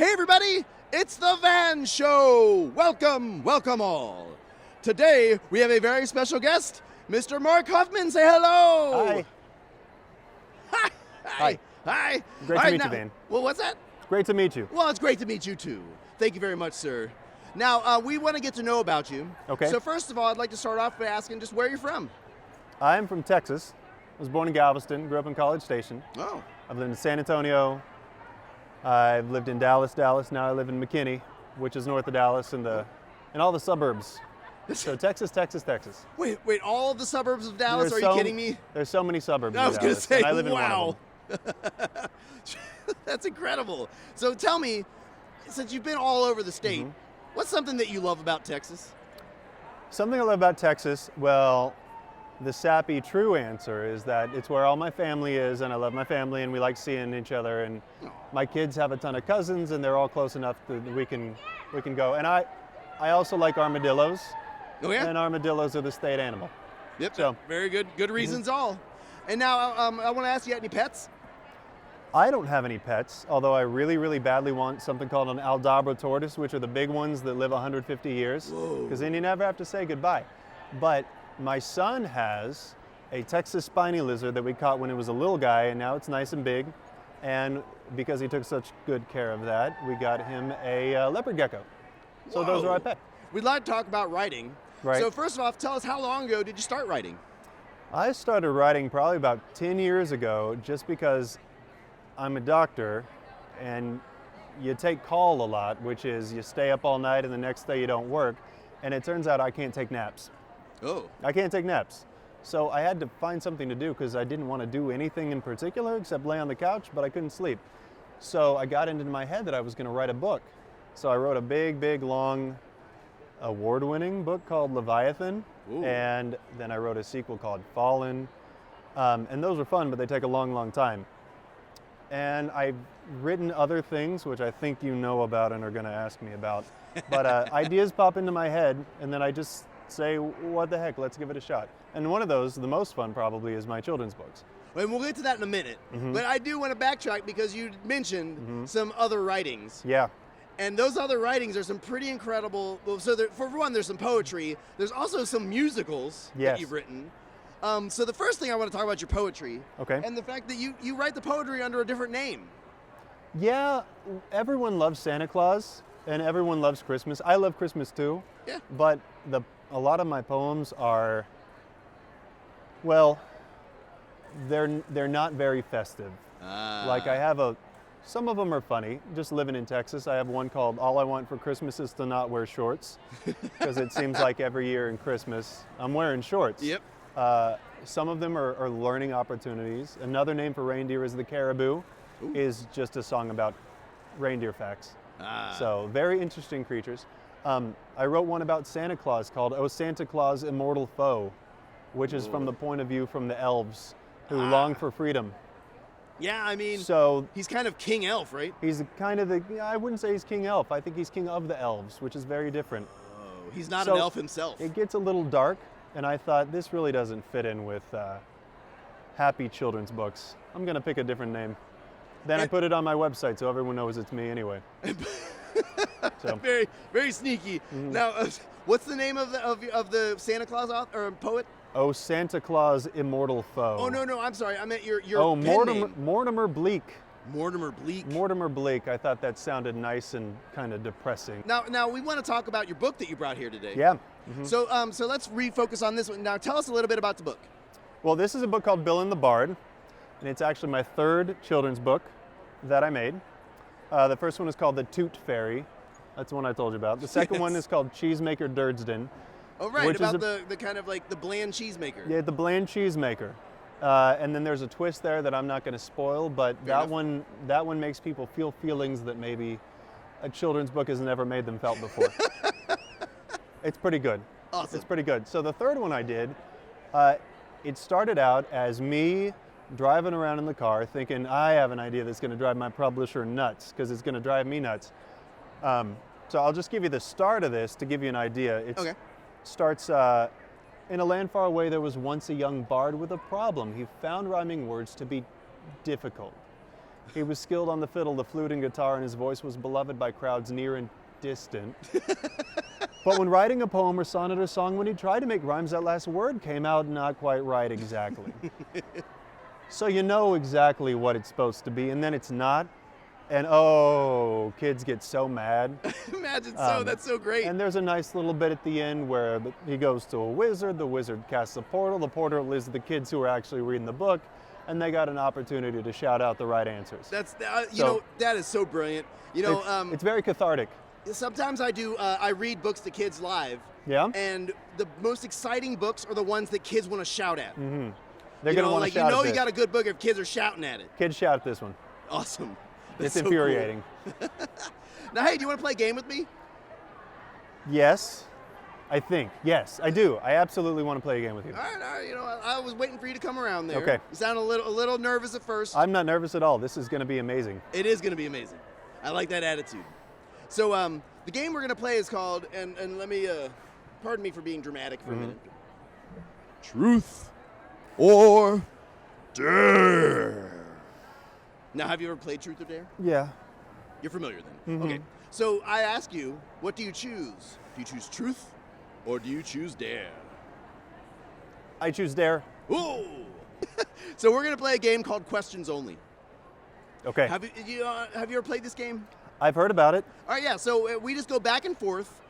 Hey everybody, it's the Van Show! Welcome, welcome all. Today we have a very special guest, Mr. Mark Huffman. Say hello! Hi. Hi! Hi. Hi! Great All to right, meet now, you, Van. Well, what's that? Great to meet you. Well, it's great to meet you too. Thank you very much, sir. Now, we want to get to know about you. Okay. So first of all, I'd like to start off by asking just where you're from. I'm from Texas. I was born in Galveston, grew up in College Station. Oh. I've lived in San Antonio. I've lived in Dallas. Now I live in McKinney, which is north of Dallas, and all the suburbs. So Texas. Wait, all of the suburbs of Dallas? There's Are you kidding me? There's so many suburbs I in was going to Dallas, say, and I live in wow. one of them. That's incredible. So tell me, since you've been all over the state, what's something that you love about Texas? Something I love about Texas, well, the sappy true answer is that it's where all my family is, and I love my family, and we like seeing each other, and my kids have a ton of cousins, and they're all close enough that we can go. And I also like armadillos. Oh yeah? And armadillos are the state animal. Yep, So, very good reasons all. And now I want to ask you, any pets? I don't have any pets, although I really, really badly want something called an Aldabra tortoise, which are the big ones that live 150 years, because then you never have to say goodbye. But my son has a Texas spiny lizard that we caught when he was a little guy, and now it's nice and big. And because he took such good care of that, we got him a leopard gecko. So those are our pets. We'd like to talk about writing. Right. So first of all, tell us, how long ago did you start writing? I started writing probably about 10 years ago, just because I'm a doctor and you take call a lot, which is you stay up all night and the next day you don't work. And it turns out I can't take naps. Oh. I can't take naps. So I had to find something to do because I didn't want to do anything in particular except lay on the couch, but I couldn't sleep. So I got into my head that I was going to write a book. So I wrote a big, long, award-winning book called Leviathan. Ooh. And then I wrote a sequel called Fallen. And those were fun, but they take a long time. And I've written other things, which I think you know about and are going to ask me about. But ideas pop into my head, and then I just say, what the heck, let's give it a shot. And one of those, the most fun probably, is my children's books. And we'll get to that in a minute. But I do want to backtrack because you mentioned some other writings. Yeah. And those other writings are some pretty incredible. So for one, there's some poetry. There's also some musicals that you've written. So the first thing I want to talk about your poetry. Okay. And the fact that you write the poetry under a different name. Yeah, everyone loves Santa Claus and everyone loves Christmas. I love Christmas too. Yeah. But a lot of my poems are, well, they're not very festive. Like I have some of them are funny. Just living in Texas, I have one called "All I Want for Christmas Is to Not Wear Shorts," because it seems like every year in Christmas I'm wearing shorts. Yep. Some of them are learning opportunities. Another name for reindeer is the caribou. Is just a song about reindeer facts. So very interesting creatures. I wrote one about Santa Claus called "Oh Santa Claus, Immortal Foe," which is from the point of view from the elves who long for freedom. Yeah, I mean, so he's kind of King Elf, right? He's kind of I wouldn't say he's King Elf. I think he's King of the Elves, which is very different. Oh, he's not an elf himself. It gets a little dark, and I thought this really doesn't fit in with happy children's books. I'm going to pick a different name. Then I put it on my website so everyone knows it's me anyway. So. Very, very sneaky. Now, what's the name of the Santa Claus author or poet? Oh, Santa Claus, Immortal Foe. Oh no, I'm sorry. I meant your Mortimer Bleak. Mortimer Bleak. Mortimer Bleak. I thought that sounded nice and kind of depressing. Now we want to talk about your book that you brought here today. Yeah. So let's refocus on this one. Now tell us a little bit about the book. Well, this is a book called Bill and the Bard, and it's actually my third children's book that I made. The first one is called The Toot Fairy. That's the one I told you about. The second one is called Cheesemaker Durdsden. Oh, right, about the kind of like the bland cheesemaker. Yeah, the bland cheesemaker. And then there's a twist there that I'm not going to spoil, but that one makes people feel feelings that maybe a children's book has never made them felt before. It's pretty good. Awesome. It's pretty good. So the third one I did, it started out as me driving around in the car thinking, I have an idea that's going to drive my publisher nuts, because it's going to drive me nuts. So I'll just give you the start of this to give you an idea. It starts In a land far away, there was once a young bard with a problem. He found rhyming words to be difficult. He was skilled on the fiddle, the flute, and guitar, and his voice was beloved by crowds near and distant. But when writing a poem or sonnet or song, when he tried to make rhymes, that last word came out not quite right exactly. So you know exactly what it's supposed to be, and then it's not. And oh, kids get so mad. Imagine so, that's so great. And there's a nice little bit at the end where he goes to a wizard, the wizard casts a portal, the portal is the kids who are actually reading the book, and they got an opportunity to shout out the right answers. That's, you know, that is so brilliant. You know, it's very cathartic. Sometimes I read books to kids live. Yeah? And the most exciting books are the ones that kids want to shout at. Mm-hmm. They're going to want to shout at you this. got a good book if kids are shouting at it. Kids shout at this one. Awesome. It's infuriating. Cool. Now, hey, do you want to play a game with me? Yes, I think. Yes, I do. I absolutely want to play a game with you. All right. You know, I was waiting for you to come around there. Okay. You sound a little nervous at first. I'm not nervous at all. This is going to be amazing. It is going to be amazing. I like that attitude. So, the game we're going to play is called, and let me, pardon me for being dramatic for a minute. Truth or Dare. Now, have you ever played Truth or Dare? Yeah. You're familiar then? Mm-hmm. Okay. So I ask you, what do you choose? Do you choose truth or do you choose dare? I choose Dare. Ooh! So we're going to play a game called Questions Only. Okay. Have you ever played this game? I've heard about it. All right, yeah. So we just go back and forth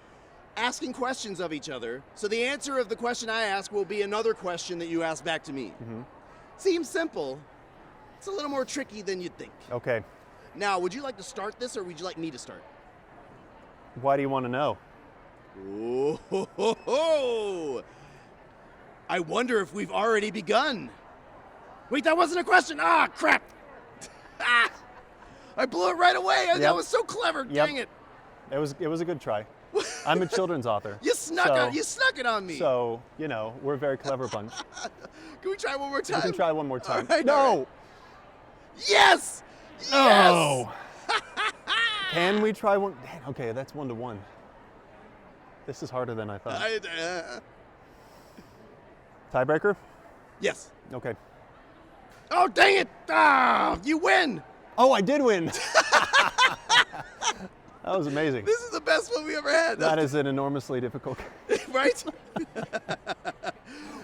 asking questions of each other. So the answer of the question I ask will be another question that you ask back to me. Mm-hmm. Seems simple. It's a little more tricky than you'd think. Okay. Now, would you like to start this or would you like me to start? Why do you want to know? Oh, ho, ho, ho. I wonder if we've already begun. Wait, that wasn't a question. Ah, crap. I blew it right away. Yep. That was so clever. Yep. Dang it. It was a good try. I'm a children's author. You snuck it on me. So, you know, we're a very clever bunch. Can we try one more time? We can try one more time. All right, no! all right. Yes! No! Can we try one? Okay, that's 1-1. This is harder than I thought. Tiebreaker? Yes. Okay. Oh, dang it! Ah, you win! Oh, I did win! That was amazing. This is the best one we ever had. That is an enormously difficult game. Right?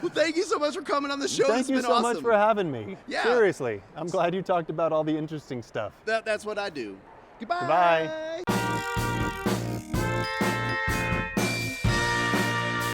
Well, thank you so much for coming on the show. Thank you so much for having me. Yeah. Seriously. I'm glad you talked about all the interesting stuff. That's what I do. Goodbye. Goodbye.